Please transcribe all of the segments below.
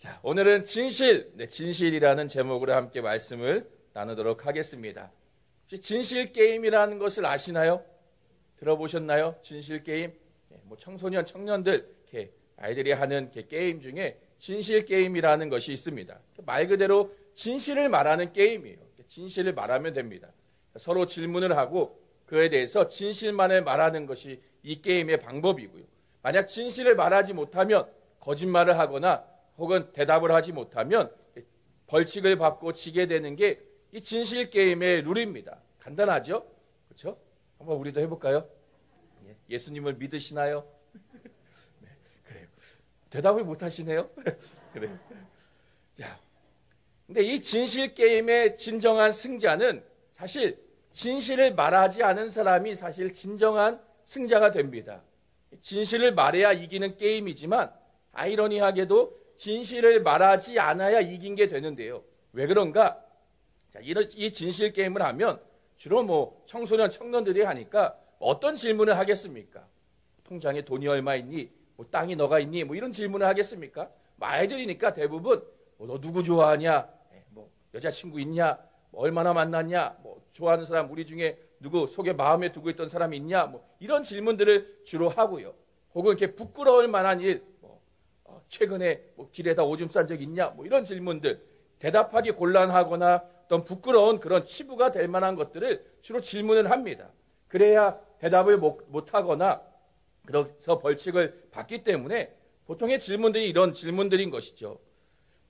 자, 오늘은 진실이라는 제목으로 함께 말씀을 나누도록 하겠습니다. 혹시 진실 게임이라는 것을 아시나요? 들어보셨나요? 진실 게임? 뭐 청소년, 청년들, 이렇게 아이들이 하는 이렇게 게임 중에 진실 게임이라는 것이 있습니다. 말 그대로 진실을 말하는 게임이에요. 진실을 말하면 됩니다. 서로 질문을 하고 그에 대해서 진실만을 말하는 것이 이 게임의 방법이고요. 만약 진실을 말하지 못하면 거짓말을 하거나 혹은 대답을 하지 못하면 벌칙을 받고 지게 되는 게 이 진실 게임의 룰입니다. 간단하죠? 그렇죠? 한번 우리도 해볼까요? 예수님을 믿으시나요? 네, 그래요. 대답을 못 하시네요? 그래요. 자, 근데 이 진실 게임의 진정한 승자는 사실 진실을 말하지 않은 사람이 사실 진정한 승자가 됩니다. 진실을 말해야 이기는 게임이지만 아이러니하게도 진실을 말하지 않아야 이긴 게 되는데요. 왜 그런가? 자, 이 진실 게임을 하면 주로 뭐 청소년, 청년들이 하니까 어떤 질문을 하겠습니까? 통장에 돈이 얼마 있니? 뭐 땅이 너가 있니? 뭐 이런 질문을 하겠습니까? 뭐 아이들이니까 대부분 너 누구 좋아하냐? 뭐 여자친구 있냐? 뭐 얼마나 만났냐? 뭐 좋아하는 사람 우리 중에 누구 속에 마음에 두고 있던 사람이 있냐? 뭐 이런 질문들을 주로 하고요. 혹은 이렇게 부끄러울 만한 일, 최근에 뭐 길에다 오줌 싼 적 있냐? 뭐 이런 질문들, 대답하기 곤란하거나 어떤 부끄러운 그런 치부가 될 만한 것들을 주로 질문을 합니다. 그래야 대답을 못하거나 그래서 벌칙을 받기 때문에 보통의 질문들이 이런 질문들인 것이죠.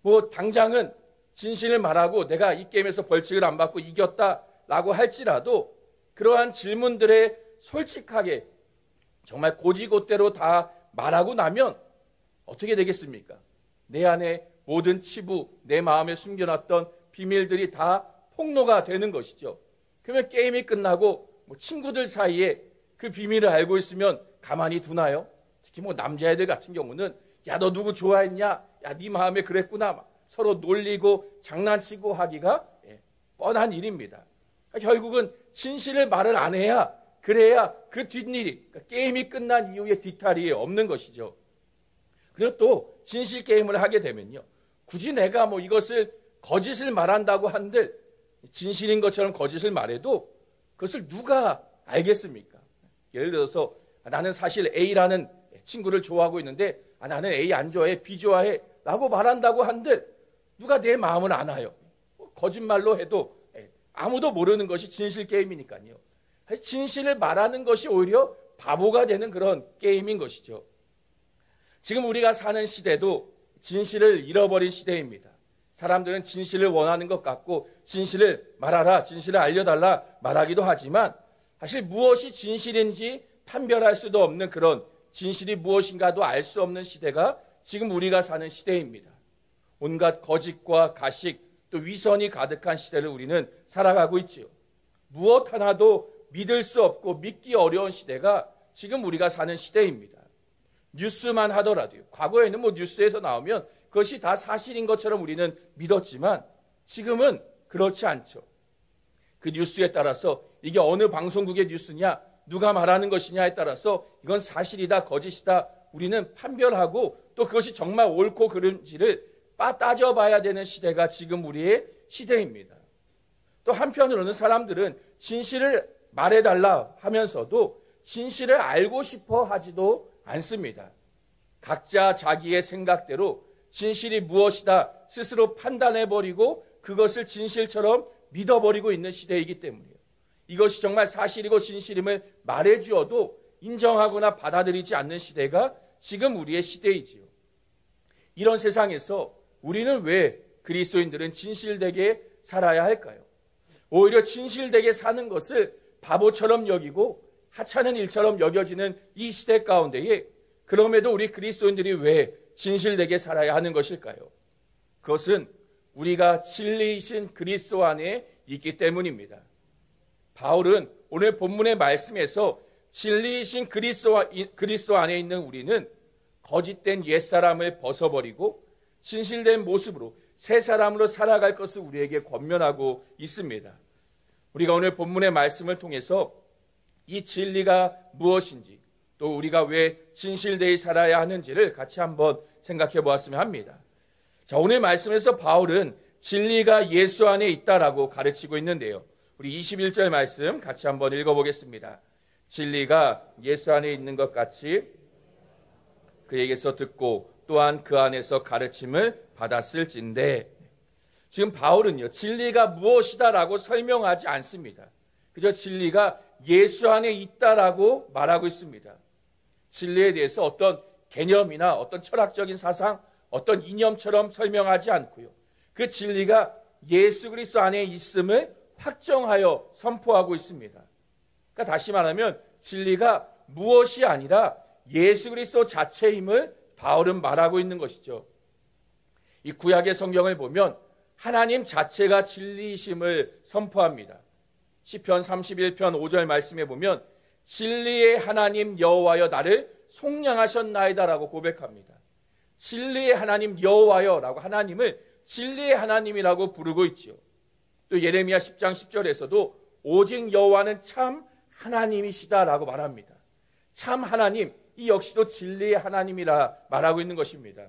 뭐 당장은 진실을 말하고 내가 이 게임에서 벌칙을 안 받고 이겼다라고 할지라도 그러한 질문들에 솔직하게 정말 고지고대로 다 말하고 나면 어떻게 되겠습니까? 내 안에 모든 치부, 내 마음에 숨겨놨던 비밀들이 다 폭로가 되는 것이죠. 그러면 게임이 끝나고 뭐 친구들 사이에 그 비밀을 알고 있으면 가만히 두나요? 특히 뭐 남자애들 같은 경우는 야, 너 누구 좋아했냐? 야, 네 마음에 그랬구나. 막 서로 놀리고 장난치고 하기가 뻔한 일입니다. 그러니까 결국은 진실을 말을 안 해야 그래야 그 뒷일이 그러니까 게임이 끝난 이후에 뒤탈이 없는 것이죠. 그리고 또 진실 게임을 하게 되면요. 굳이 내가 뭐 이것을 거짓을 말한다고 한들 진실인 것처럼 거짓을 말해도 그것을 누가 알겠습니까? 예를 들어서 나는 사실 A라는 친구를 좋아하고 있는데 나는 A 안 좋아해, B 좋아해 라고 말한다고 한들 누가 내 마음을 아나요? 거짓말로 해도 아무도 모르는 것이 진실 게임이니까요. 진실을 말하는 것이 오히려 바보가 되는 그런 게임인 것이죠. 지금 우리가 사는 시대도 진실을 잃어버린 시대입니다. 사람들은 진실을 원하는 것 같고 진실을 말하라, 진실을 알려달라 말하기도 하지만 사실 무엇이 진실인지 판별할 수도 없는 그런 진실이 무엇인가도 알 수 없는 시대가 지금 우리가 사는 시대입니다. 온갖 거짓과 가식 또 위선이 가득한 시대를 우리는 살아가고 있지요. 무엇 하나도 믿을 수 없고 믿기 어려운 시대가 지금 우리가 사는 시대입니다. 뉴스만 하더라도요. 과거에는 뭐 뉴스에서 나오면 그것이 다 사실인 것처럼 우리는 믿었지만 지금은 그렇지 않죠. 그 뉴스에 따라서 이게 어느 방송국의 뉴스냐, 누가 말하는 것이냐에 따라서 이건 사실이다, 거짓이다 우리는 판별하고 또 그것이 정말 옳고 그른지를 따져봐야 되는 시대가 지금 우리의 시대입니다. 또 한편으로는 사람들은 진실을 말해달라 하면서도 진실을 알고 싶어 하지도 않습니다. 각자 자기의 생각대로 진실이 무엇이다 스스로 판단해버리고 그것을 진실처럼 믿어버리고 있는 시대이기 때문이에요. 이것이 정말 사실이고 진실임을 말해주어도 인정하거나 받아들이지 않는 시대가 지금 우리의 시대이지요. 이런 세상에서 우리는 왜 그리스도인들은 진실되게 살아야 할까요? 오히려 진실되게 사는 것을 바보처럼 여기고 하찮은 일처럼 여겨지는 이 시대 가운데에 그럼에도 우리 그리스도인들이 왜 진실되게 살아야 하는 것일까요? 그것은 우리가 진리이신 그리스도 안에 있기 때문입니다. 바울은 오늘 본문의 말씀에서 진리이신 그리스도 안에 있는 우리는 거짓된 옛사람을 벗어버리고 진실된 모습으로 새 사람으로 살아갈 것을 우리에게 권면하고 있습니다. 우리가 오늘 본문의 말씀을 통해서 이 진리가 무엇인지 또 우리가 왜 진실되이 살아야 하는지를 같이 한번 생각해 보았으면 합니다. 자, 오늘 말씀에서 바울은 진리가 예수 안에 있다라고 가르치고 있는데요. 우리 21절 말씀 같이 한번 읽어보겠습니다. 진리가 예수 안에 있는 것 같이 그에게서 듣고 또한 그 안에서 가르침을 받았을진데, 지금 바울은요, 진리가 무엇이다라고 설명하지 않습니다. 그저 진리가 예수 안에 있다라고 말하고 있습니다. 진리에 대해서 어떤 개념이나 어떤 철학적인 사상, 어떤 이념처럼 설명하지 않고요. 그 진리가 예수 그리스도 안에 있음을 확정하여 선포하고 있습니다. 그러니까 다시 말하면 진리가 무엇이 아니라 예수 그리스도 자체임을 바울은 말하고 있는 것이죠. 이 구약의 성경을 보면 하나님 자체가 진리이심을 선포합니다. 시편 31편 5절 말씀에 보면 진리의 하나님 여호와여 나를 속량하셨나이다라고 고백합니다. 진리의 하나님 여호와여라고 하나님을 진리의 하나님이라고 부르고 있지요. 또 예레미야 10장 10절에서도 오직 여호와는 참 하나님이시다라고 말합니다. 참 하나님, 이 역시도 진리의 하나님이라 말하고 있는 것입니다.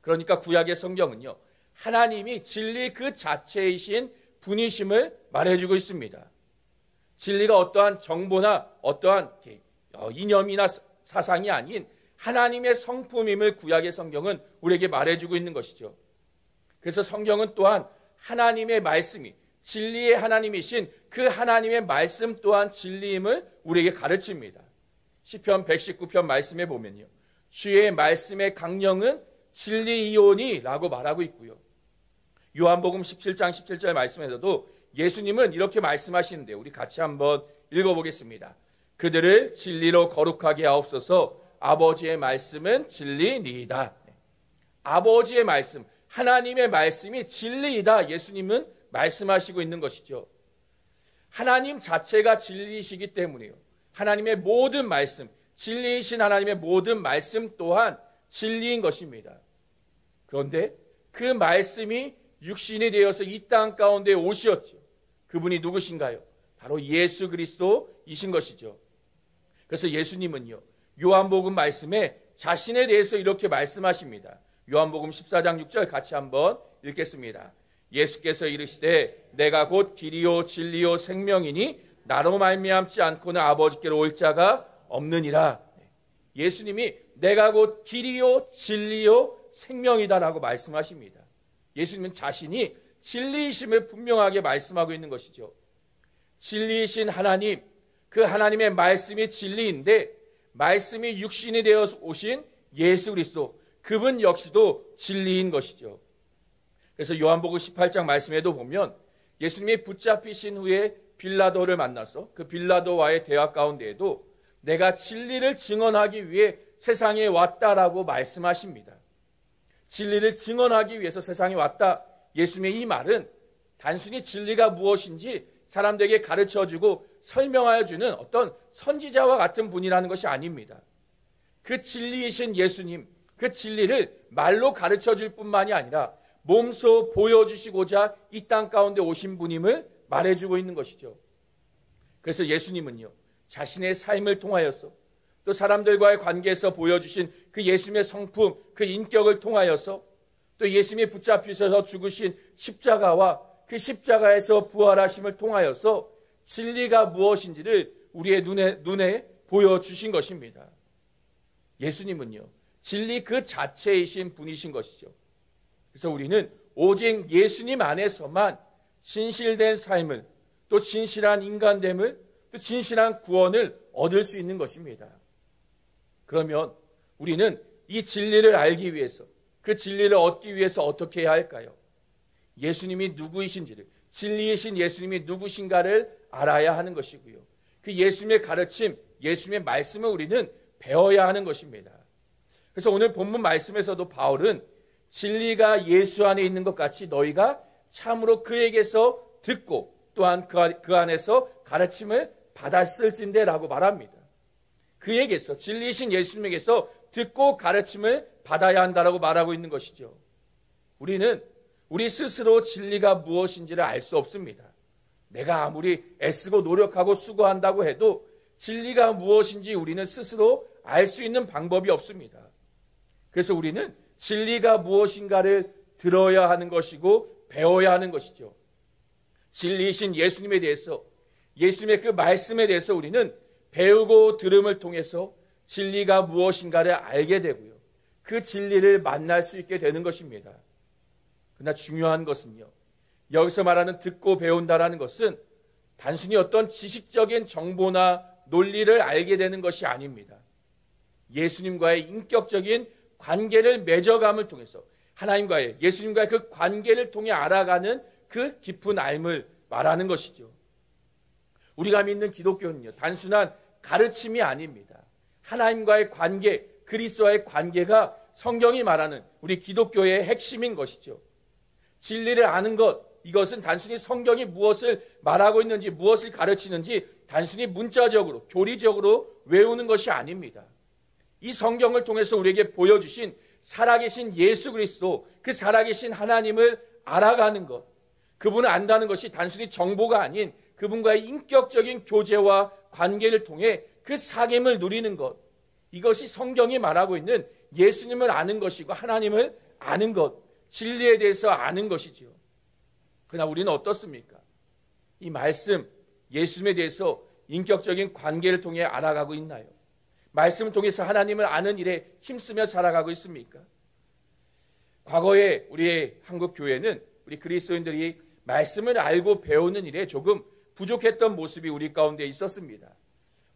그러니까 구약의 성경은요, 하나님이 진리 그 자체이신 분이심을 말해주고 있습니다. 진리가 어떠한 정보나 어떠한 이념이나 사상이 아닌 하나님의 성품임을 구약의 성경은 우리에게 말해주고 있는 것이죠. 그래서 성경은 또한 하나님의 말씀이 진리의 하나님이신 그 하나님의 말씀 또한 진리임을 우리에게 가르칩니다. 시편 119편 말씀에 보면요, 주의 말씀의 강령은 진리이오니라고 말하고 있고요. 요한복음 17장 17절 말씀에서도 예수님은 이렇게 말씀하시는데 우리 같이 한번 읽어보겠습니다. 그들을 진리로 거룩하게 하옵소서. 아버지의 말씀은 진리니이다. 아버지의 말씀, 하나님의 말씀이 진리이다. 예수님은 말씀하시고 있는 것이죠. 하나님 자체가 진리이시기 때문에요. 하나님의 모든 말씀, 진리이신 하나님의 모든 말씀 또한 진리인 것입니다. 그런데 그 말씀이 육신이 되어서 이 땅 가운데 오셨죠. 그분이 누구신가요? 바로 예수 그리스도이신 것이죠. 그래서 예수님은요, 요한복음 말씀에 자신에 대해서 이렇게 말씀하십니다. 요한복음 14장 6절 같이 한번 읽겠습니다. 예수께서 이르시되 내가 곧 길이요 진리요 생명이니 나로 말미암지 않고는 아버지께로 올 자가 없느니라. 예수님이 내가 곧 길이요 진리요 생명이다라고 말씀하십니다. 예수님은 자신이 진리이심을 분명하게 말씀하고 있는 것이죠. 진리이신 하나님, 그 하나님의 말씀이 진리인데 말씀이 육신이 되어 오신 예수 그리스도, 그분 역시도 진리인 것이죠. 그래서 요한복음 18장 말씀에도 보면 예수님이 붙잡히신 후에 빌라도를 만나서 그 빌라도와의 대화 가운데에도 내가 진리를 증언하기 위해 세상에 왔다라고 말씀하십니다. 진리를 증언하기 위해서 세상에 왔다. 예수님의 이 말은 단순히 진리가 무엇인지 사람들에게 가르쳐주고 설명하여 주는 어떤 선지자와 같은 분이라는 것이 아닙니다. 그 진리이신 예수님, 그 진리를 말로 가르쳐줄 뿐만이 아니라 몸소 보여주시고자 이 땅 가운데 오신 분임을 말해주고 있는 것이죠. 그래서 예수님은요, 자신의 삶을 통하여서 또 사람들과의 관계에서 보여주신 그 예수님의 성품, 그 인격을 통하여서 또 예수님이 붙잡히셔서 죽으신 십자가와 그 십자가에서 부활하심을 통하여서 진리가 무엇인지를 우리의 눈에 보여주신 것입니다. 예수님은요, 진리 그 자체이신 분이신 것이죠. 그래서 우리는 오직 예수님 안에서만 진실된 삶을, 또 진실한 인간됨을, 또 진실한 구원을 얻을 수 있는 것입니다. 그러면 우리는 이 진리를 알기 위해서, 그 진리를 얻기 위해서 어떻게 해야 할까요? 예수님이 누구이신지를, 진리이신 예수님이 누구신가를 알아야 하는 것이고요. 그 예수님의 가르침, 예수님의 말씀을 우리는 배워야 하는 것입니다. 그래서 오늘 본문 말씀에서도 바울은 진리가 예수 안에 있는 것 같이 너희가 참으로 그에게서 듣고 또한 그 안에서 가르침을 받았을진대라고 말합니다. 그에게서, 진리이신 예수님에게서 듣고 가르침을 받아야 한다라고 말하고 있는 것이죠. 우리는 우리 스스로 진리가 무엇인지를 알 수 없습니다. 내가 아무리 애쓰고 노력하고 수고한다고 해도 진리가 무엇인지 우리는 스스로 알 수 있는 방법이 없습니다. 그래서 우리는 진리가 무엇인가를 들어야 하는 것이고 배워야 하는 것이죠. 진리이신 예수님에 대해서, 예수님의 그 말씀에 대해서 우리는 배우고 들음을 통해서 진리가 무엇인가를 알게 되고요. 그 진리를 만날 수 있게 되는 것입니다. 그러나 중요한 것은요, 여기서 말하는 듣고 배운다라는 것은 단순히 어떤 지식적인 정보나 논리를 알게 되는 것이 아닙니다. 예수님과의 인격적인 관계를 맺어감을 통해서 하나님과의, 예수님과의 그 관계를 통해 알아가는 그 깊은 알을 말하는 것이죠. 우리가 믿는 기독교는요, 단순한 가르침이 아닙니다. 하나님과의 관계, 그리스도와의 관계가 성경이 말하는 우리 기독교의 핵심인 것이죠. 진리를 아는 것, 이것은 단순히 성경이 무엇을 말하고 있는지, 무엇을 가르치는지 단순히 문자적으로, 교리적으로 외우는 것이 아닙니다. 이 성경을 통해서 우리에게 보여주신 살아계신 예수 그리스도, 그 살아계신 하나님을 알아가는 것, 그분을 안다는 것이 단순히 정보가 아닌 그분과의 인격적인 교제와 관계를 통해 그 사귐을 누리는 것, 이것이 성경이 말하고 있는 예수님을 아는 것이고 하나님을 아는 것, 진리에 대해서 아는 것이지요. 그러나 우리는 어떻습니까? 이 말씀, 예수님에 대해서 인격적인 관계를 통해 알아가고 있나요? 말씀을 통해서 하나님을 아는 일에 힘쓰며 살아가고 있습니까? 과거에 우리의 한국 교회는 우리 그리스도인들이 말씀을 알고 배우는 일에 조금 부족했던 모습이 우리 가운데 있었습니다.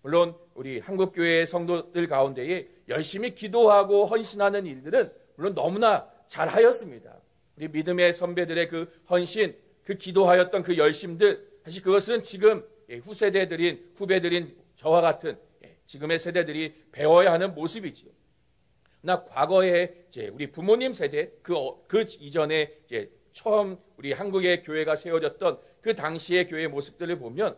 물론 우리 한국 교회의 성도들 가운데에 열심히 기도하고 헌신하는 일들은 물론 너무나 잘하였습니다. 우리 믿음의 선배들의 그 헌신, 그 기도하였던 그 열심들, 사실 그것은 지금 후배들인 저와 같은 지금의 세대들이 배워야 하는 모습이지요. 그러나 과거에 우리 부모님 세대, 그 이전에 처음 우리 한국의 교회가 세워졌던 그 당시의 교회의 모습들을 보면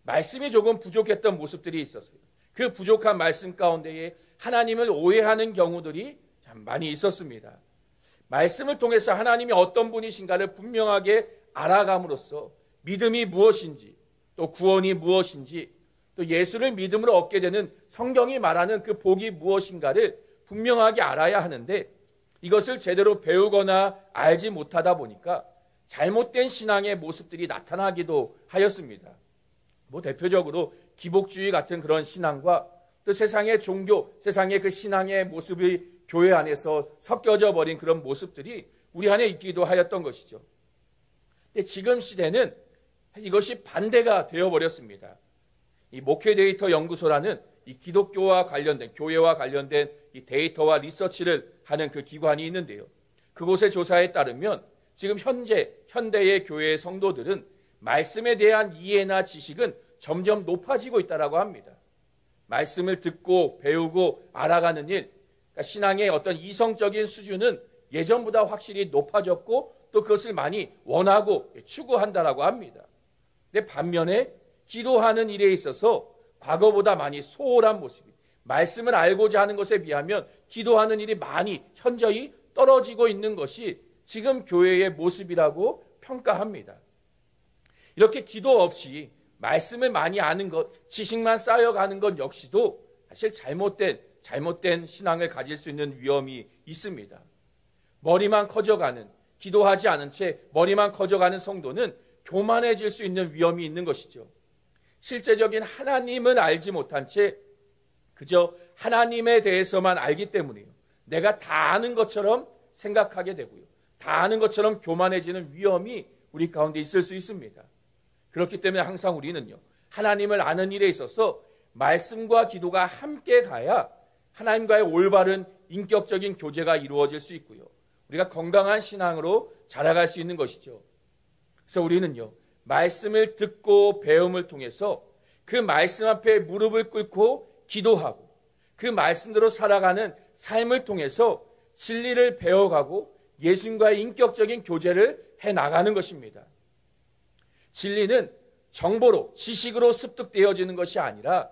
말씀이 조금 부족했던 모습들이 있었어요. 그 부족한 말씀 가운데에 하나님을 오해하는 경우들이 참 많이 있었습니다. 말씀을 통해서 하나님이 어떤 분이신가를 분명하게 알아감으로써 믿음이 무엇인지, 또 구원이 무엇인지, 또 예수를 믿음으로 얻게 되는 성경이 말하는 그 복이 무엇인가를 분명하게 알아야 하는데, 이것을 제대로 배우거나 알지 못하다 보니까 잘못된 신앙의 모습들이 나타나기도 하였습니다. 대표적으로 기복주의 같은 그런 신앙과 또 세상의 종교, 세상의 그 신앙의 모습이 교회 안에서 섞여져 버린 그런 모습들이 우리 안에 있기도 하였던 것이죠. 근데 지금 시대는 이것이 반대가 되어버렸습니다. 이 목회 데이터 연구소라는 이 기독교와 관련된, 교회와 관련된 이 데이터와 리서치를 하는 그 기관이 있는데요. 그곳의 조사에 따르면 지금 현대의 교회의 성도들은 말씀에 대한 이해나 지식은 점점 높아지고 있다고 합니다. 말씀을 듣고 배우고 알아가는 일, 그러니까 신앙의 어떤 이성적인 수준은 예전보다 확실히 높아졌고 또 그것을 많이 원하고 추구한다라고 합니다. 근데 반면에 기도하는 일에 있어서 과거보다 많이 소홀한 모습이, 말씀을 알고자 하는 것에 비하면 기도하는 일이 많이 현저히 떨어지고 있는 것이 지금 교회의 모습이라고 평가합니다. 이렇게 기도 없이 말씀을 많이 아는 것, 지식만 쌓여가는 것 역시도 사실 잘못된 신앙을 가질 수 있는 위험이 있습니다. 머리만 커져가는, 기도하지 않은 채 머리만 커져가는 성도는 교만해질 수 있는 위험이 있는 것이죠. 실제적인 하나님은 알지 못한 채 그저 하나님에 대해서만 알기 때문이에요. 내가 다 아는 것처럼 생각하게 되고요. 다 아는 것처럼 교만해지는 위험이 우리 가운데 있을 수 있습니다. 그렇기 때문에 항상 우리는요, 하나님을 아는 일에 있어서 말씀과 기도가 함께 가야 하나님과의 올바른 인격적인 교제가 이루어질 수 있고요. 우리가 건강한 신앙으로 자라갈 수 있는 것이죠. 그래서 우리는요, 말씀을 듣고 배움을 통해서 그 말씀 앞에 무릎을 꿇고 기도하고 그 말씀대로 살아가는 삶을 통해서 진리를 배워가고 예수님과의 인격적인 교제를 해나가는 것입니다. 진리는 정보로, 지식으로 습득되어지는 것이 아니라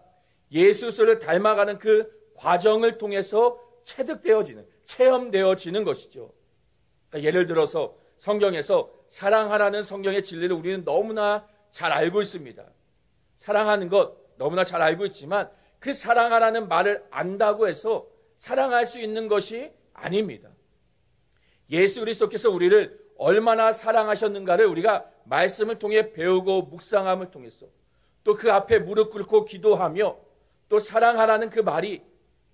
예수를 닮아가는 그 과정을 통해서 체득되어지는, 체험되어지는 것이죠. 그러니까 예를 들어서 성경에서 사랑하라는 성경의 진리를 우리는 너무나 잘 알고 있습니다. 사랑하는 것 너무나 잘 알고 있지만 그 사랑하라는 말을 안다고 해서 사랑할 수 있는 것이 아닙니다. 예수 그리스도께서 우리를 얼마나 사랑하셨는가를 우리가 말씀을 통해 배우고 묵상함을 통해서 또 그 앞에 무릎 꿇고 기도하며 또 사랑하라는 그 말이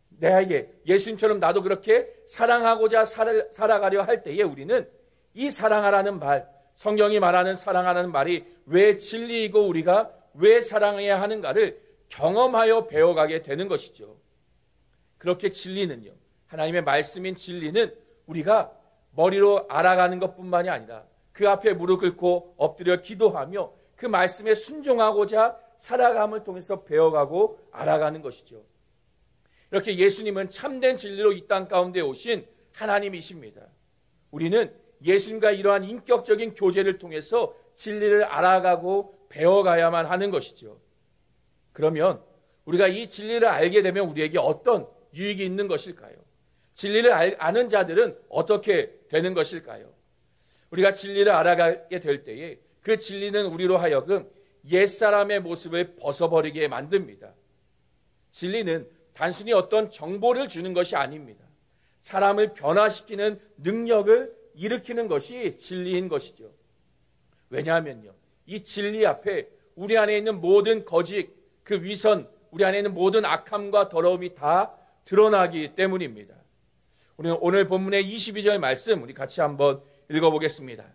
내게 예수님처럼 나도 그렇게 사랑하고자 살아가려 할 때에 우리는 이 사랑하라는 말, 성경이 말하는 사랑하라는 말이 왜 진리이고 우리가 왜 사랑해야 하는가를 경험하여 배워가게 되는 것이죠. 그렇게 진리는요, 하나님의 말씀인 진리는 우리가 머리로 알아가는 것뿐만이 아니라 그 앞에 무릎 꿇고 엎드려 기도하며 그 말씀에 순종하고자 살아감을 통해서 배워가고 알아가는 것이죠. 이렇게 예수님은 참된 진리로 이 땅 가운데 오신 하나님이십니다. 우리는 예수님과 이러한 인격적인 교제를 통해서 진리를 알아가고 배워가야만 하는 것이죠. 그러면 우리가 이 진리를 알게 되면 우리에게 어떤 유익이 있는 것일까요? 진리를 아는 자들은 어떻게 되는 것일까요? 우리가 진리를 알아가게 될 때에 그 진리는 우리로 하여금 옛사람의 모습을 벗어버리게 만듭니다. 진리는 단순히 어떤 정보를 주는 것이 아닙니다. 사람을 변화시키는 능력을 일으키는 것이 진리인 것이죠. 왜냐하면요, 이 진리 앞에 우리 안에 있는 모든 거짓, 그 위선, 우리 안에 있는 모든 악함과 더러움이 다 드러나기 때문입니다. 우리는 오늘 본문의 22절 말씀 우리 같이 한번 읽어보겠습니다.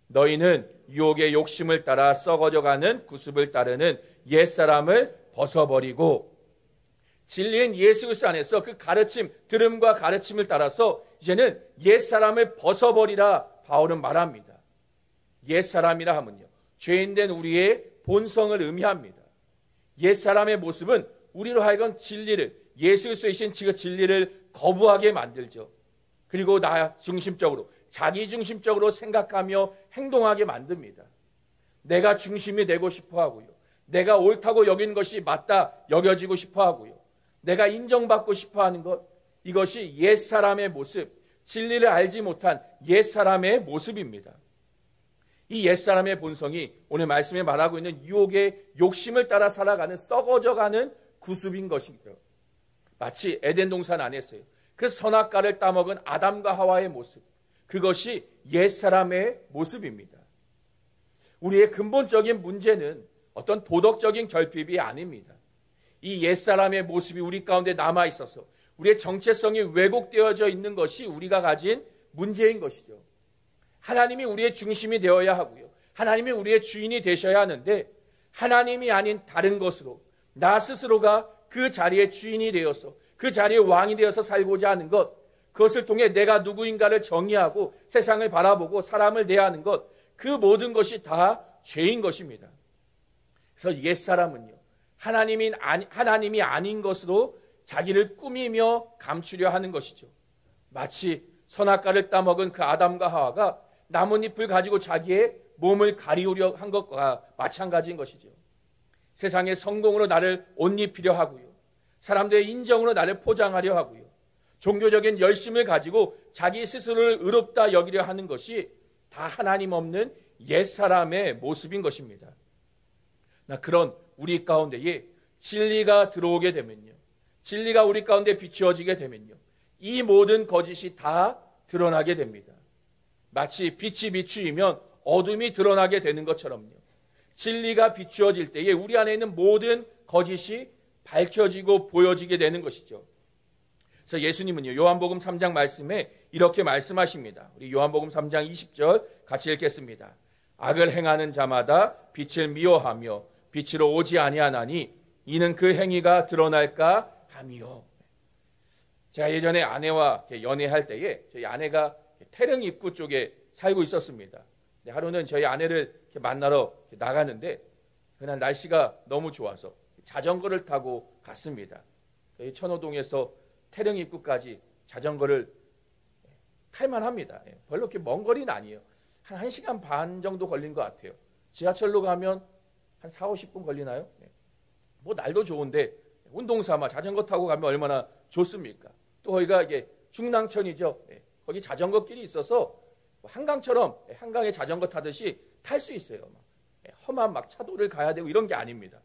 너희는 유혹의 욕심을 따라 썩어져가는 구습을 따르는 옛사람을 벗어버리고, 진리인 예수 그리스도 안에서 그 가르침, 들음과 가르침을 따라서 이제는 옛사람을 벗어버리라 바울은 말합니다. 옛사람이라 하면요, 죄인된 우리의 본성을 의미합니다. 옛사람의 모습은 우리로 하여금 진리를, 예수 그리스도이신 진리를 거부하게 만들죠. 그리고 나 중심적으로, 자기 중심적으로 생각하며 행동하게 만듭니다. 내가 중심이 되고 싶어 하고요. 내가 옳다고 여긴 것이 맞다 여겨지고 싶어 하고요. 내가 인정받고 싶어 하는 것, 이것이 옛사람의 모습, 진리를 알지 못한 옛사람의 모습입니다. 이 옛사람의 본성이 오늘 말씀에 말하고 있는 유혹의 욕심을 따라 살아가는 썩어져가는 구습인 것이죠. 마치 에덴 동산 안에서요, 그 선악과를 따먹은 아담과 하와의 모습, 그것이 옛사람의 모습입니다. 우리의 근본적인 문제는 어떤 도덕적인 결핍이 아닙니다. 이 옛사람의 모습이 우리 가운데 남아있어서 우리의 정체성이 왜곡되어져 있는 것이 우리가 가진 문제인 것이죠. 하나님이 우리의 중심이 되어야 하고요, 하나님이 우리의 주인이 되셔야 하는데 하나님이 아닌 다른 것으로 나 스스로가 그 자리의 주인이 되어서 그 자리의 왕이 되어서 살고자 하는 것, 그것을 통해 내가 누구인가를 정의하고 세상을 바라보고 사람을 대하는 것, 그 모든 것이 다 죄인 것입니다. 그래서 옛사람은요, 하나님이 아닌 것으로 자기를 꾸미며 감추려 하는 것이죠. 마치 선악과를 따먹은 그 아담과 하와가 나뭇잎을 가지고 자기의 몸을 가리우려 한 것과 마찬가지인 것이죠. 세상의 성공으로 나를 옷 입히려 하고요, 사람들의 인정으로 나를 포장하려 하고요, 종교적인 열심을 가지고 자기 스스로를 의롭다 여기려 하는 것이 다 하나님 없는 옛사람의 모습인 것입니다. 그런 우리 가운데에 진리가 들어오게 되면요, 진리가 우리 가운데 비추어지게 되면요, 이 모든 거짓이 다 드러나게 됩니다. 마치 빛이 비추이면 어둠이 드러나게 되는 것처럼요, 진리가 비추어질 때에 우리 안에 있는 모든 거짓이 밝혀지고 보여지게 되는 것이죠. 그래서 예수님은요, 요한복음 3장 말씀에 이렇게 말씀하십니다. 우리 요한복음 3장 20절 같이 읽겠습니다. 악을 행하는 자마다 빛을 미워하며 빛으로 오지 아니하나니 이는 그 행위가 드러날까 함이요. 제가 예전에 아내와 연애할 때에 저희 아내가 태릉 입구 쪽에 살고 있었습니다. 하루는 저희 아내를 만나러 나가는데 그날 날씨가 너무 좋아서 자전거를 타고 갔습니다. 저희 천호동에서 태릉 입구까지 자전거를 탈만합니다. 별로 그렇게 먼 거리는 아니에요. 한 1시간 반 정도 걸린 것 같아요. 지하철로 가면 한 4, 50분 걸리나요? 뭐 날도 좋은데 운동 삼아 자전거 타고 가면 얼마나 좋습니까? 또 거기가 이게 중랑천이죠. 거기 자전거 길이 있어서 한강처럼 한강에 자전거 타듯이 탈 수 있어요. 험한 차도를 가야 되고 이런 게 아닙니다.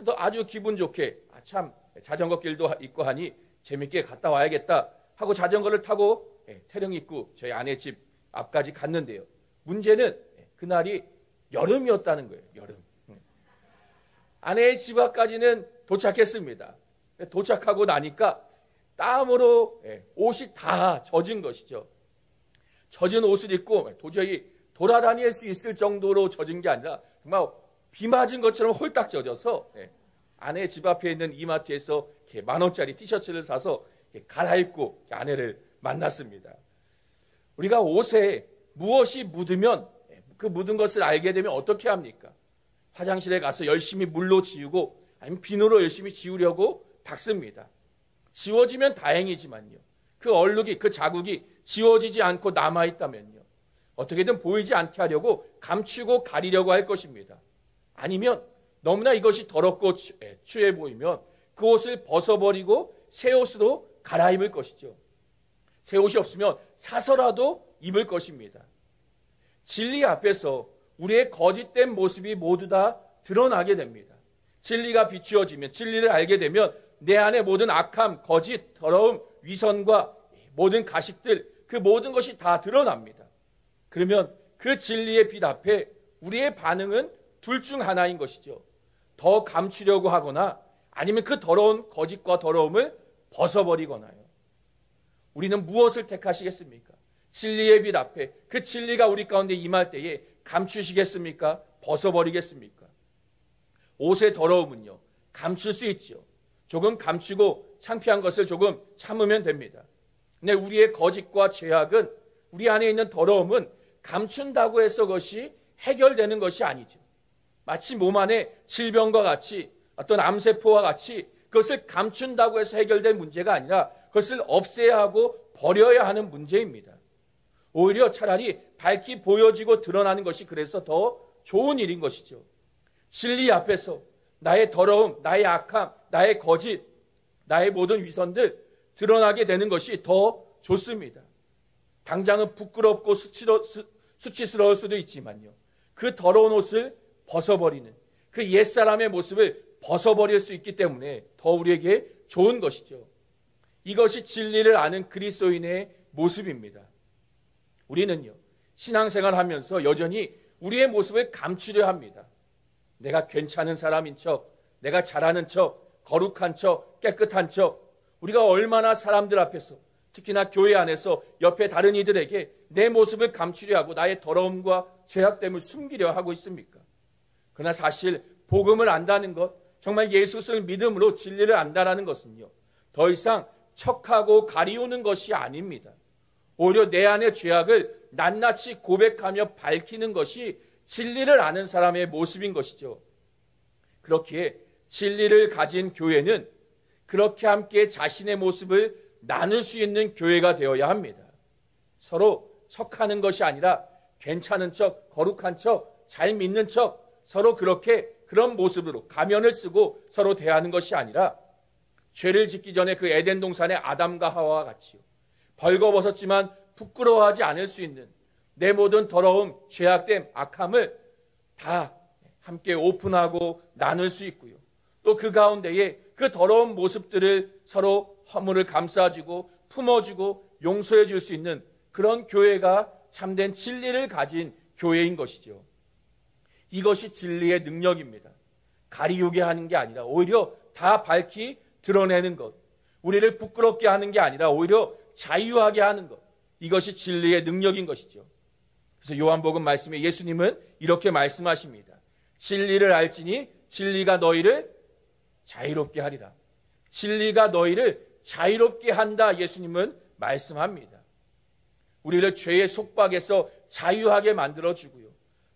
또 아주 기분 좋게 참 자전거 길도 있고 하니 재밌게 갔다 와야겠다 하고 자전거를 타고 태릉 입구 저희 아내 집 앞까지 갔는데요. 문제는 그날이 여름이었다는 거예요. 여름. 아내의 집 앞까지는 도착했습니다. 도착하고 나니까 땀으로 옷이 다 젖은 것이죠. 젖은 옷을 입고 도저히 돌아다닐 수 있을 정도로 젖은 게 아니라 정말 비 맞은 것처럼 홀딱 젖어서 아내 집 앞에 있는 이마트에서 10,000원짜리 티셔츠를 사서 갈아입고 아내를 만났습니다. 우리가 옷에 무엇이 묻으면 그 묻은 것을 알게 되면 어떻게 합니까? 화장실에 가서 열심히 물로 지우고 아니면 비누로 열심히 지우려고 닦습니다. 지워지면 다행이지만요. 그 얼룩이, 그 자국이 지워지지 않고 남아있다면요. 어떻게든 보이지 않게 하려고 감추고 가리려고 할 것입니다. 아니면 너무나 이것이 더럽고 추해 보이면 그 옷을 벗어버리고 새 옷으로 갈아입을 것이죠. 새 옷이 없으면 사서라도 입을 것입니다. 진리 앞에서 우리의 거짓된 모습이 모두 다 드러나게 됩니다. 진리가 비추어지면, 진리를 알게 되면 내 안에 모든 악함, 거짓, 더러움, 위선과 모든 가식들, 그 모든 것이 다 드러납니다. 그러면 그 진리의 빛 앞에 우리의 반응은 둘 중 하나인 것이죠. 더 감추려고 하거나 아니면 그 더러운 거짓과 더러움을 벗어버리거나요. 우리는 무엇을 택하시겠습니까? 진리의 빛 앞에 그 진리가 우리 가운데 임할 때에 감추시겠습니까? 벗어버리겠습니까? 옷의 더러움은요, 감출 수 있죠. 조금 감추고 창피한 것을 조금 참으면 됩니다. 근데 우리의 거짓과 죄악은, 우리 안에 있는 더러움은 감춘다고 해서 그것이 해결되는 것이 아니죠. 마치 몸 안에 질병과 같이, 어떤 암세포와 같이 그것을 감춘다고 해서 해결된 문제가 아니라 그것을 없애야 하고 버려야 하는 문제입니다. 오히려 차라리 밝히 보여지고 드러나는 것이 그래서 더 좋은 일인 것이죠. 진리 앞에서 나의 더러움, 나의 악함, 나의 거짓, 나의 모든 위선들 드러나게 되는 것이 더 좋습니다. 당장은 부끄럽고 수치스러울 수도 있지만요. 그 더러운 옷을 벗어버리는, 그 옛사람의 모습을 벗어버릴 수 있기 때문에 더 우리에게 좋은 것이죠. 이것이 진리를 아는 그리스도인의 모습입니다. 우리는요, 신앙생활을 하면서 여전히 우리의 모습을 감추려 합니다. 내가 괜찮은 사람인 척, 내가 잘하는 척, 거룩한 척, 깨끗한 척, 우리가 얼마나 사람들 앞에서, 특히나 교회 안에서 옆에 다른 이들에게 내 모습을 감추려 하고 나의 더러움과 죄악됨을 숨기려 하고 있습니까? 그러나 사실 복음을 안다는 것, 정말 예수를 믿음으로 진리를 안다는 것은요, 더 이상 척하고 가리우는 것이 아닙니다. 오히려 내 안의 죄악을 낱낱이 고백하며 밝히는 것이 진리를 아는 사람의 모습인 것이죠. 그렇기에 진리를 가진 교회는 그렇게 함께 자신의 모습을 나눌 수 있는 교회가 되어야 합니다. 서로 척하는 것이 아니라 괜찮은 척, 거룩한 척, 잘 믿는 척, 서로 그렇게 그런 모습으로 가면을 쓰고 서로 대하는 것이 아니라 죄를 짓기 전에 그 에덴 동산의 아담과 하와와 같이요, 벌거벗었지만 부끄러워하지 않을 수 있는 내 모든 더러움, 죄악됨, 악함을 다 함께 오픈하고 나눌 수 있고요. 또 그 가운데에 그 더러운 모습들을 서로 허물을 감싸주고 품어주고 용서해 줄 수 있는 그런 교회가 참된 진리를 가진 교회인 것이죠. 이것이 진리의 능력입니다. 가리우게 하는 게 아니라 오히려 다 밝히 드러내는 것, 우리를 부끄럽게 하는 게 아니라 오히려 자유하게 하는 것, 이것이 진리의 능력인 것이죠. 그래서 요한복음 말씀에 예수님은 이렇게 말씀하십니다. 진리를 알지니 진리가 너희를 자유롭게 하리라. 진리가 너희를 자유롭게 한다, 예수님은 말씀합니다. 우리를 죄의 속박에서 자유하게 만들어주고요,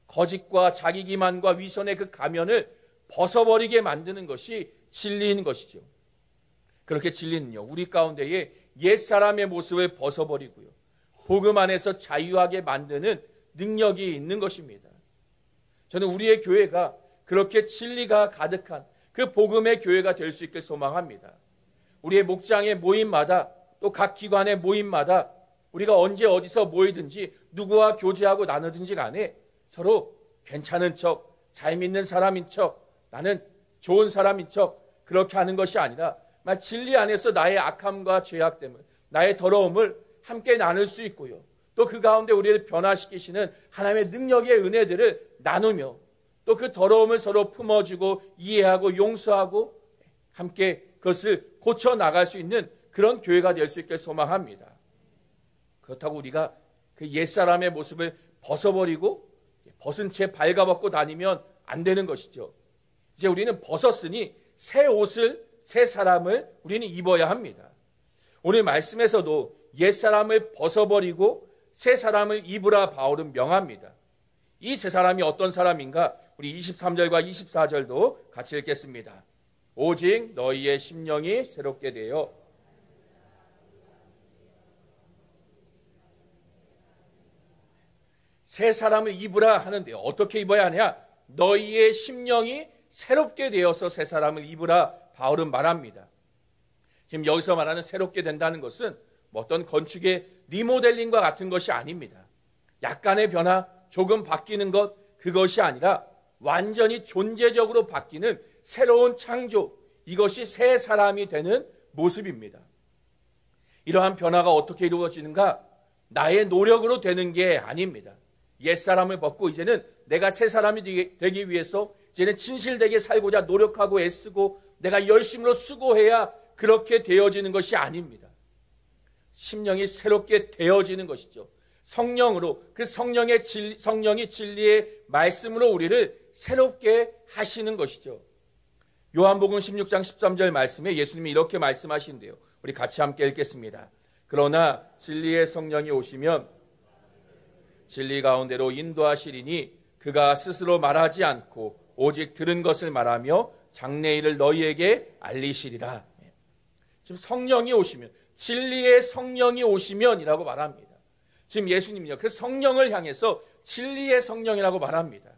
거짓과 자기 기만과 위선의 그 가면을 벗어버리게 만드는 것이 진리인 것이죠. 그렇게 진리는요, 우리 가운데에 옛사람의 모습을 벗어버리고요, 복음 안에서 자유하게 만드는 능력이 있는 것입니다. 저는 우리의 교회가 그렇게 진리가 가득한 그 복음의 교회가 될 수 있길 소망합니다. 우리의 목장의 모임마다, 또 각 기관의 모임마다 우리가 언제 어디서 모이든지 누구와 교제하고 나누든지 간에 서로 괜찮은 척, 잘 믿는 사람인 척, 나는 좋은 사람인 척 그렇게 하는 것이 아니라 진리 안에서 나의 악함과 죄악됨을, 나의 더러움을 함께 나눌 수 있고요, 또 그 가운데 우리를 변화시키시는 하나님의 능력의 은혜들을 나누며 또 그 더러움을 서로 품어주고 이해하고 용서하고 함께 그것을 고쳐나갈 수 있는 그런 교회가 될 수 있게 소망합니다. 그렇다고 우리가 그 옛사람의 모습을 벗어버리고 벗은 채 발가벗고 다니면 안 되는 것이죠. 이제 우리는 벗었으니 새 옷을, 새 사람을 우리는 입어야 합니다. 오늘 말씀에서도 옛사람을 벗어버리고 새 사람을 입으라 바울은 명합니다. 이 새 사람이 어떤 사람인가? 우리 23절과 24절도 같이 읽겠습니다. 오직 너희의 심령이 새롭게 되어 새 사람을 입으라 하는데 어떻게 입어야 하냐? 너희의 심령이 새롭게 되어서 새 사람을 입으라 바울은 말합니다. 지금 여기서 말하는 새롭게 된다는 것은 어떤 건축의 리모델링과 같은 것이 아닙니다. 약간의 변화, 조금 바뀌는 것, 그것이 아니라 완전히 존재적으로 바뀌는 새로운 창조, 이것이 새 사람이 되는 모습입니다. 이러한 변화가 어떻게 이루어지는가? 나의 노력으로 되는 게 아닙니다. 옛사람을 벗고 이제는 내가 새 사람이 되기 위해서 이제는 진실되게 살고자 노력하고 애쓰고 내가 열심으로 수고해야 그렇게 되어지는 것이 아닙니다. 심령이 새롭게 되어지는 것이죠. 성령으로, 그 성령이 진리의 말씀으로 우리를 새롭게 하시는 것이죠. 요한복음 16장 13절 말씀에 예수님이 이렇게 말씀하신대요. 우리 같이 함께 읽겠습니다. 그러나 진리의 성령이 오시면 진리 가운데로 인도하시리니 그가 스스로 말하지 않고 오직 들은 것을 말하며 장래일을 너희에게 알리시리라. 지금 성령이 오시면, 진리의 성령이 오시면이라고 말합니다. 지금 예수님은요, 그 성령을 향해서 진리의 성령이라고 말합니다.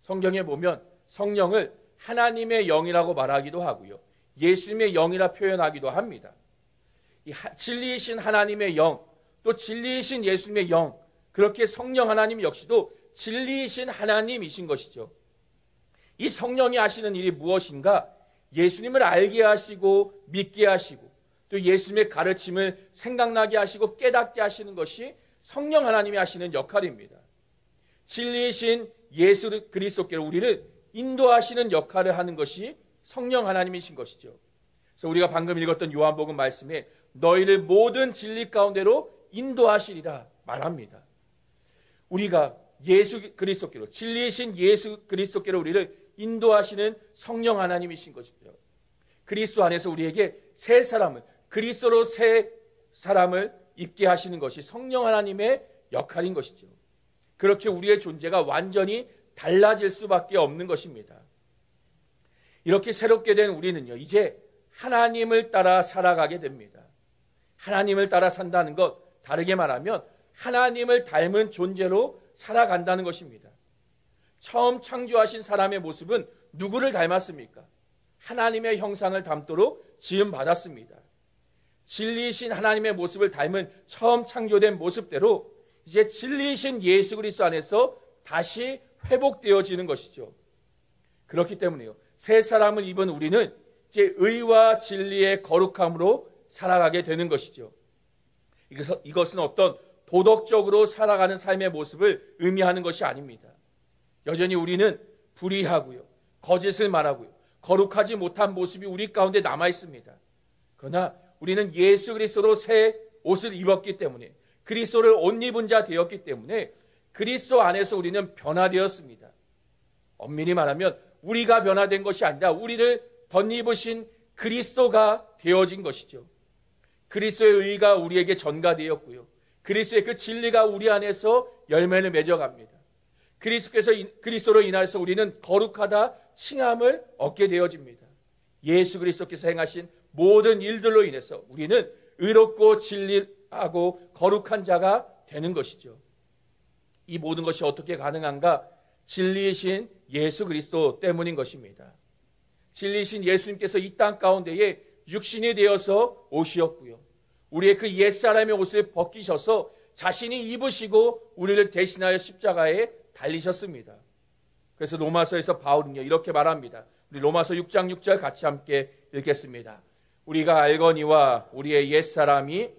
성경에 보면 성령을 하나님의 영이라고 말하기도 하고요, 예수님의 영이라 표현하기도 합니다. 이 진리이신 하나님의 영, 또 진리이신 예수님의 영, 그렇게 성령 하나님 역시도 진리이신 하나님이신 것이죠. 이 성령이 하시는 일이 무엇인가? 예수님을 알게 하시고 믿게 하시고 또 예수님의 가르침을 생각나게 하시고 깨닫게 하시는 것이 성령 하나님이 하시는 역할입니다. 진리이신 예수 그리스도께로 우리를 인도하시는 역할을 하는 것이 성령 하나님이신 것이죠. 그래서 우리가 방금 읽었던 요한복음 말씀에 너희를 모든 진리 가운데로 인도하시리라 말합니다. 우리가 예수 그리스도께로, 진리이신 예수 그리스도께로 우리를 인도하시는 성령 하나님이신 것이죠. 그리스도 안에서 우리에게 새 사람을, 그리스도로 새 사람을 입게 하시는 것이 성령 하나님의 역할인 것이죠. 그렇게 우리의 존재가 완전히 달라질 수밖에 없는 것입니다. 이렇게 새롭게 된 우리는요, 이제 하나님을 따라 살아가게 됩니다. 하나님을 따라 산다는 것, 다르게 말하면 하나님을 닮은 존재로 살아간다는 것입니다. 처음 창조하신 사람의 모습은 누구를 닮았습니까? 하나님의 형상을 닮도록 지음받았습니다. 진리이신 하나님의 모습을 닮은 처음 창조된 모습대로 이제 진리이신 예수 그리스도 안에서 다시 회복되어지는 것이죠. 그렇기 때문에요, 새 사람을 입은 우리는 이제 의와 진리의 거룩함으로 살아가게 되는 것이죠. 이것은 어떤 도덕적으로 살아가는 삶의 모습을 의미하는 것이 아닙니다. 여전히 우리는 불의하고요, 거짓을 말하고요, 거룩하지 못한 모습이 우리 가운데 남아 있습니다. 그러나 우리는 예수 그리스도로 새 옷을 입었기 때문에, 그리스도를 옷 입은 자 되었기 때문에 그리스도 안에서 우리는 변화되었습니다. 엄밀히 말하면 우리가 변화된 것이 아니라 우리를 덧입으신 그리스도가 되어진 것이죠. 그리스도의 의가 우리에게 전가되었고요, 그리스도의 그 진리가 우리 안에서 열매를 맺어갑니다. 그리스도로 인하여서 우리는 거룩하다 칭함을 얻게 되어집니다. 예수 그리스도께서 행하신 모든 일들로 인해서 우리는 의롭고 진리하고 거룩한 자가 되는 것이죠. 이 모든 것이 어떻게 가능한가? 진리이신 예수 그리스도 때문인 것입니다. 진리이신 예수님께서 이 땅 가운데에 육신이 되어서 오시었고요, 우리의 그 옛사람의 옷을 벗기셔서 자신이 입으시고 우리를 대신하여 십자가에 달리셨습니다. 그래서 로마서에서 바울은요, 이렇게 말합니다. 우리 로마서 6장 6절 같이 함께 읽겠습니다. 우리가 알거니와 우리의 옛사람이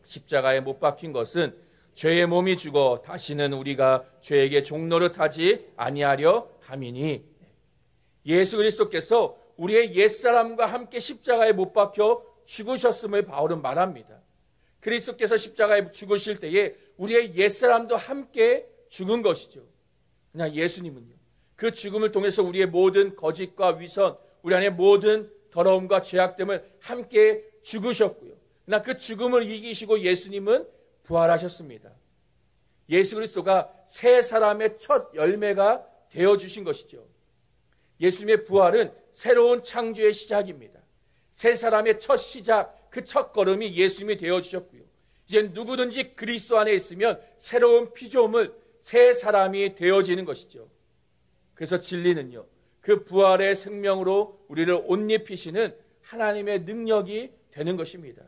십자가에 못 박힌 것은 죄의 몸이 죽어 다시는 우리가 죄에게 종노릇하지 아니하려 함이니. 예수 그리스도께서 우리의 옛사람과 함께 십자가에 못 박혀 죽으셨음을 바울은 말합니다. 그리스도께서 십자가에 죽으실 때에 우리의 옛사람도 함께 죽은 것이죠. 그냥 예수님은요, 그 죽음을 통해서 우리의 모든 거짓과 위선, 우리 안의 모든 더러움과 죄악됨을 함께 죽으셨고요. 그러나 그 죽음을 이기시고 예수님은 부활하셨습니다. 예수 그리스도가 새 사람의 첫 열매가 되어주신 것이죠. 예수님의 부활은 새로운 창조의 시작입니다. 새 사람의 첫 시작, 그 첫 걸음이 예수님이 되어주셨고요. 이제 누구든지 그리스도 안에 있으면 새로운 피조물, 새 사람이 되어지는 것이죠. 그래서 진리는요, 그 부활의 생명으로 우리를 옷 입히시는 하나님의 능력이 되는 것입니다.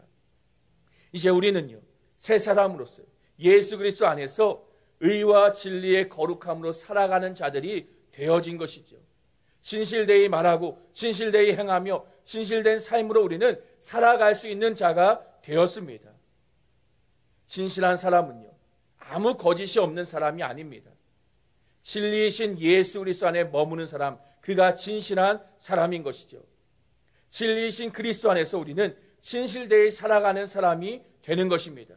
이제 우리는요, 새 사람으로서 예수 그리스도 안에서 의와 진리의 거룩함으로 살아가는 자들이 되어진 것이죠. 진실되이 말하고 진실되이 행하며 진실된 삶으로 우리는 살아갈 수 있는 자가 되었습니다. 진실한 사람은요, 아무 거짓이 없는 사람이 아닙니다. 진리이신 예수 그리스도 안에 머무는 사람, 그가 진실한 사람인 것이죠. 진리이신 그리스도 안에서 우리는 진실되이 살아가는 사람이 되는 것입니다.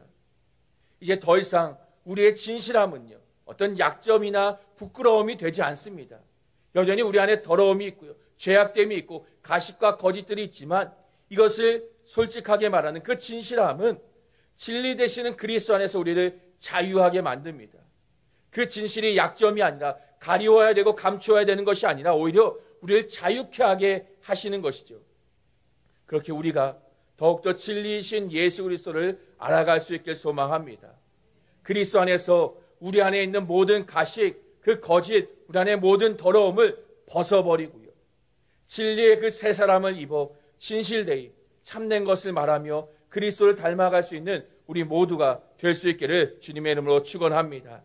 이제 더 이상 우리의 진실함은요, 어떤 약점이나 부끄러움이 되지 않습니다. 여전히 우리 안에 더러움이 있고요, 죄악됨이 있고 가식과 거짓들이 있지만 이것을 솔직하게 말하는 그 진실함은 진리 되시는 그리스도 안에서 우리를 자유하게 만듭니다. 그 진실이 약점이 아니라 가리워야 되고 감추어야 되는 것이 아니라 오히려 우리를 자유케 하게 하시는 것이죠. 그렇게 우리가 더욱더 진리이신 예수 그리스도를 알아갈 수 있길 소망합니다. 그리스도 안에서 우리 안에 있는 모든 가식, 그 거짓, 우리 안에 모든 더러움을 벗어버리고요, 진리의 그 새 사람을 입어 진실되이 참된 것을 말하며 그리스도를 닮아갈 수 있는 우리 모두가 될 수 있기를 주님의 이름으로 축원합니다.